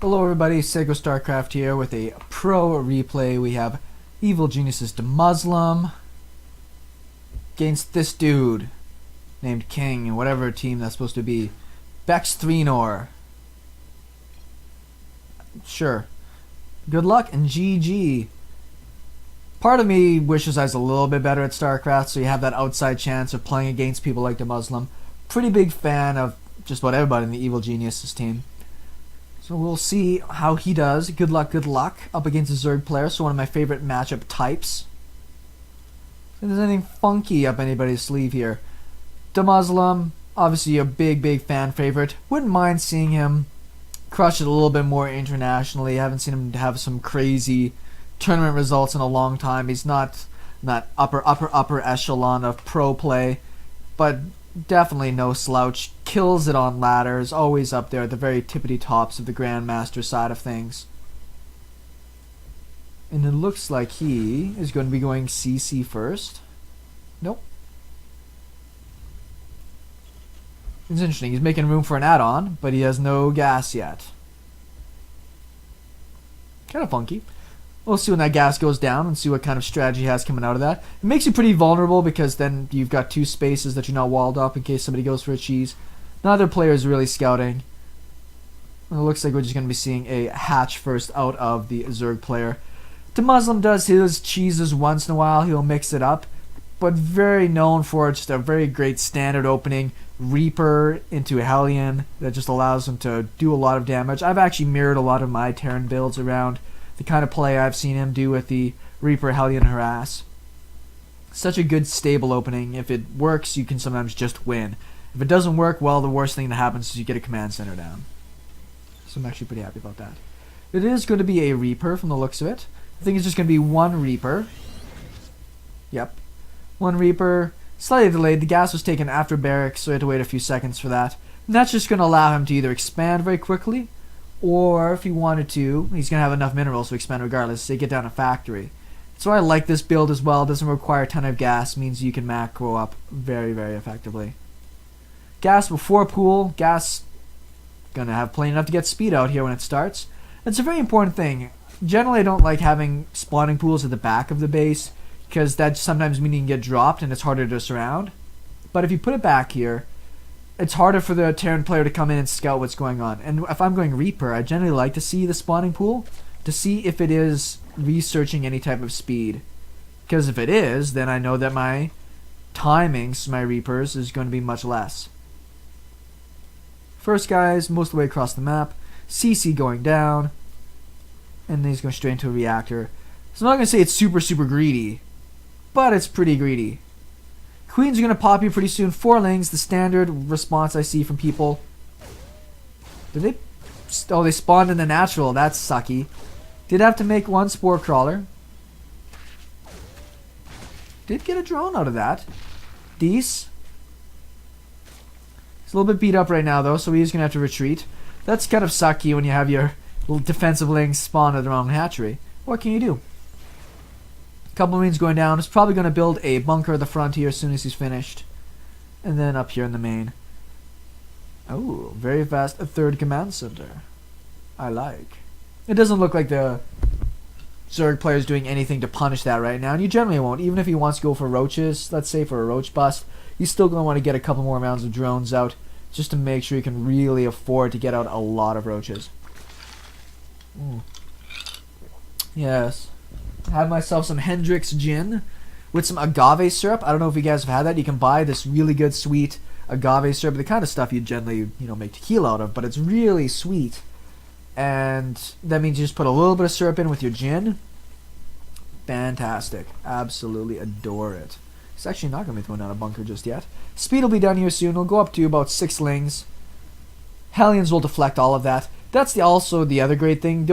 Hello everybody, SeKo Starcraft here with a pro replay. We have Evil Genius's Demuslim against this dude named King and whatever team that's supposed to be. Bex Threnor. Sure. Good luck and GG. Part of me wishes I was a little bit better at Starcraft, so you have that outside chance of playing against people like Demuslim. Pretty big fan of just about everybody in the Evil Genius's team. So we'll see how he does. Good luck up against a Zerg player, so one of my favorite matchup types. If there's anything funky up anybody's sleeve here. Demuslim, obviously a big fan favorite. Wouldn't mind seeing him crush it a little bit more internationally. I haven't seen him have some crazy tournament results in a long time. He's not that upper echelon of pro play, but definitely no slouch. Kills it on ladders, always up there at the very tippity tops of the Grandmaster side of things. And it looks like he is going to be going CC first. Nope. It's interesting. He's making room for an add-on, but he has no gas yet. Kind of funky. We'll see when that gas goes down and see what kind of strategy he has coming out of that. It makes you pretty vulnerable because then you've got two spaces that you're not walled up in case somebody goes for a cheese. Neither player is really scouting. And it looks like we're just going to be seeing a hatch first out of the Zerg player. Demuslim does his cheeses once in a while. He'll mix it up. But very known for just a very great standard opening. Reaper into a Hellion that just allows him to do a lot of damage. I've actually mirrored a lot of my Terran builds around the kind of play I've seen him do with the Reaper, Hellion, Harass. Such a good stable opening. If it works, you can sometimes just win. If it doesn't work, well, the worst thing that happens is you get a command center down. So I'm actually pretty happy about that. It is going to be a Reaper from the looks of it. I think it's just going to be one Reaper. Yep. One Reaper. Slightly delayed. The gas was taken after barracks, so I had to wait a few seconds for that. And that's just going to allow him to either expand very quickly, or if he wanted to, he's going to have enough minerals to expand regardless, so you get down a factory. So I like this build as well. It doesn't require a ton of gas, means you can macro up very effectively. Gas before pool. Gas going to have plenty enough to get speed out here when it starts. It's a very important thing. Generally, I don't like having spawning pools at the back of the base, because that sometimes means you can get dropped and it's harder to surround. But if you put it back here, it's harder for the Terran player to come in and scout what's going on. And if I'm going Reaper, I generally like to see the spawning pool to see if it is researching any type of speed. Because if it is, then I know that my timings, my Reapers, is going to be much less. First guys, most of the way across the map. CC going down. And then he's going straight into a reactor. So I'm not going to say it's super greedy, but it's pretty greedy. Queens are going to pop you pretty soon. 4 lings, the standard response I see from people. Did they? Oh, they spawned in the natural. That's sucky. Did have to make one spore crawler. Did get a drone out of that. Deece. He's a little bit beat up right now, though, so he's going to have to retreat. That's kind of sucky when you have your little defensive lings spawn at the wrong hatchery. What can you do? Couple marines going down. He's probably going to build a bunker at the front here as soon as he's finished. And then up here in the main. Oh, very fast. A third command center. I like. It doesn't look like the Zerg player is doing anything to punish that right now. And you generally won't. Even if he wants to go for roaches, let's say for a roach bust, he's still going to want to get a couple more rounds of drones out just to make sure he can really afford to get out a lot of roaches. Ooh. Yes. Have myself some Hendrick's gin with some agave syrup. I don't know if you guys have had that. You can buy this really good sweet agave syrup, the kind of stuff you generally, make tequila out of, but it's really sweet. And that means you just put a little bit of syrup in with your gin. Fantastic. Absolutely adore it. It's actually not going to be throwing out a bunker just yet. Speed will be done here soon. We'll go up to about 6 lings. Hellions will deflect all of that. That's also the other great thing.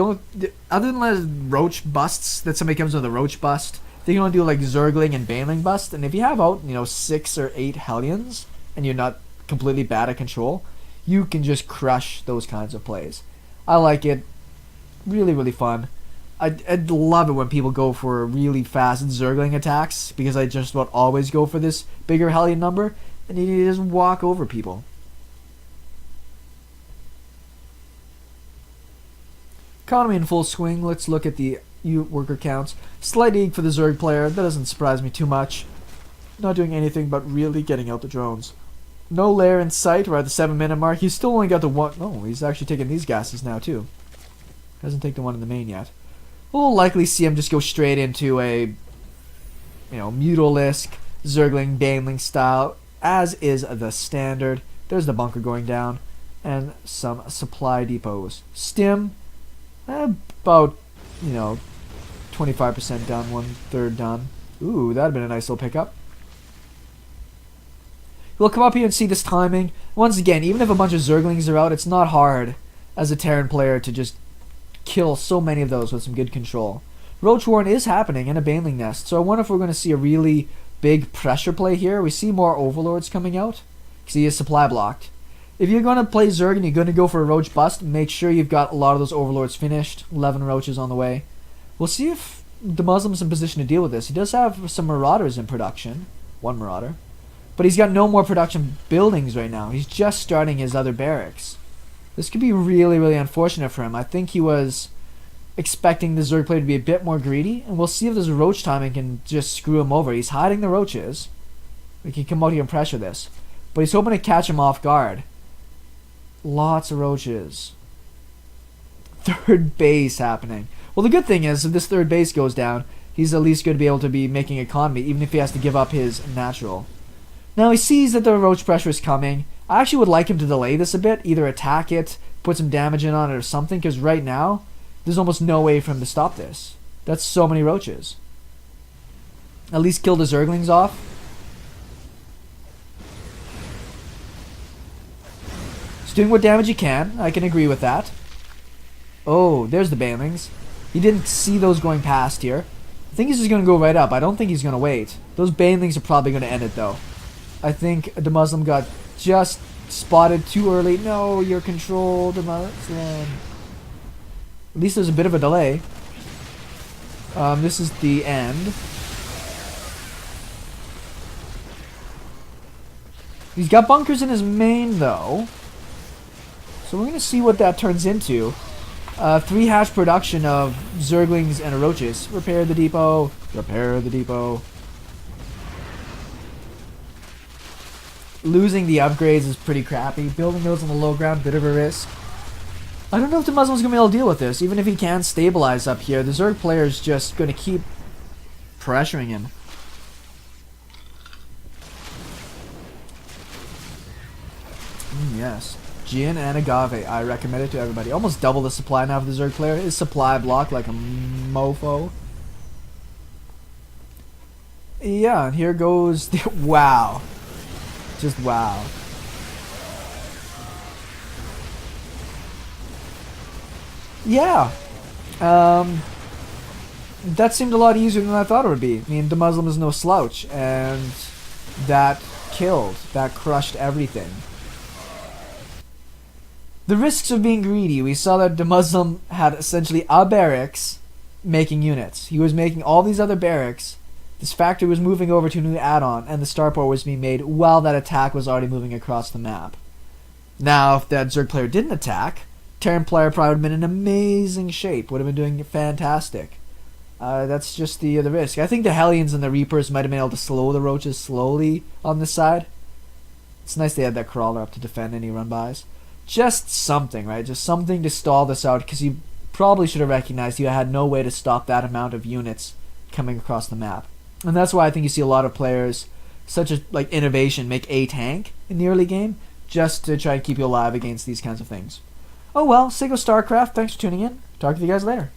Other than roach busts, that somebody comes with a roach bust, they can only do like zergling and baneling bust. And if you have out, 6 or 8 hellions, and you're not completely bad at control, you can just crush those kinds of plays. I like it. Really fun. I'd love it when people go for really fast zergling attacks, because I just about always go for this bigger hellion number, and you just walk over people. Economy in full swing. Let's look at the worker counts. Slight EG for the Zerg player. That doesn't surprise me too much. Not doing anything but really getting out the drones. No lair in sight. We're at the 7-minute mark. He's still only got the one. Oh, he's actually taking these gases now too. Hasn't taken the one in the main yet. We'll likely see him just go straight into a, Mutalisk, Zergling, Baneling style, as is the standard. There's the bunker going down, and some supply depots. Stim, about, 25% done, 1/3 done. Ooh, that'd been a nice little pickup. We'll come up here and see this timing. Once again, even if a bunch of Zerglings are out, it's not hard as a Terran player to just kill so many of those with some good control. Roach Warren is happening in a baneling nest, so I wonder if we're going to see a really big pressure play here. We see more overlords coming out because he is supply blocked. If you're going to play Zerg and you're going to go for a roach bust, make sure you've got a lot of those overlords finished. 11 roaches on the way. We'll see if the Muslim's in position to deal with this. He does have some marauders in production. One marauder. But he's got no more production buildings right now. He's just starting his other barracks. This could be really, really unfortunate for him. I think he was expecting the Zerg player to be a bit more greedy, and we'll see if this roach timing can just screw him over. He's hiding the roaches. We can come out here and pressure this. But he's hoping to catch him off guard. Lots of roaches. Third base happening. Well, the good thing is, if this third base goes down, he's at least going to be able to be making economy, even if he has to give up his natural. Now he sees that the roach pressure is coming. I actually would like him to delay this a bit, either attack it, put some damage in on it or something, because right now, there's almost no way for him to stop this. That's so many roaches. At least kill the Zerglings off. He's doing what damage he can. I can agree with that. Oh, there's the banelings. He didn't see those going past here. I think he's just going to go right up. I don't think he's going to wait. Those banelings are probably going to end it, though. I think the Muslim got just spotted too early. No, you're controlled, Muslim. At least there's a bit of a delay. This is the end. He's got bunkers in his main, though. So we're going to see what that turns into. 3 hatch production of Zerglings and roaches. Repair the depot. Repair the depot. Losing the upgrades is pretty crappy. Building those on the low ground, bit of a risk. I don't know if the Muslim's going to be able to deal with this. Even if he can stabilize up here, the Zerg player is just going to keep pressuring him. Yes. Gin and agave. I recommend it to everybody. Almost double the supply now for the Zerg player. His supply blocked like a mofo. Yeah, and here goes the... Wow. Just wow. Yeah. That seemed a lot easier than I thought it would be. I mean, the Muslim is no slouch, and that killed. That crushed everything. The risks of being greedy. We saw that the Muslim had essentially a barracks making units. He was making all these other barracks. This factory was moving over to a new add-on, and the starport was being made while that attack was already moving across the map. Now, if that Zerg player didn't attack, Terran player probably would have been in amazing shape. Would have been doing fantastic. That's just the risk. I think the Hellions and the Reapers might have been able to slow the roaches slowly on this side. It's nice they had that crawler up to defend any run-bys. Just something, right? Just something to stall this out, because you probably should have recognized you had no way to stop that amount of units coming across the map. And that's why I think you see a lot of players, such as like Innovation, make a tank in the early game, just to try to keep you alive against these kinds of things. Oh well, SeKo Starcraft, thanks for tuning in. Talk to you guys later.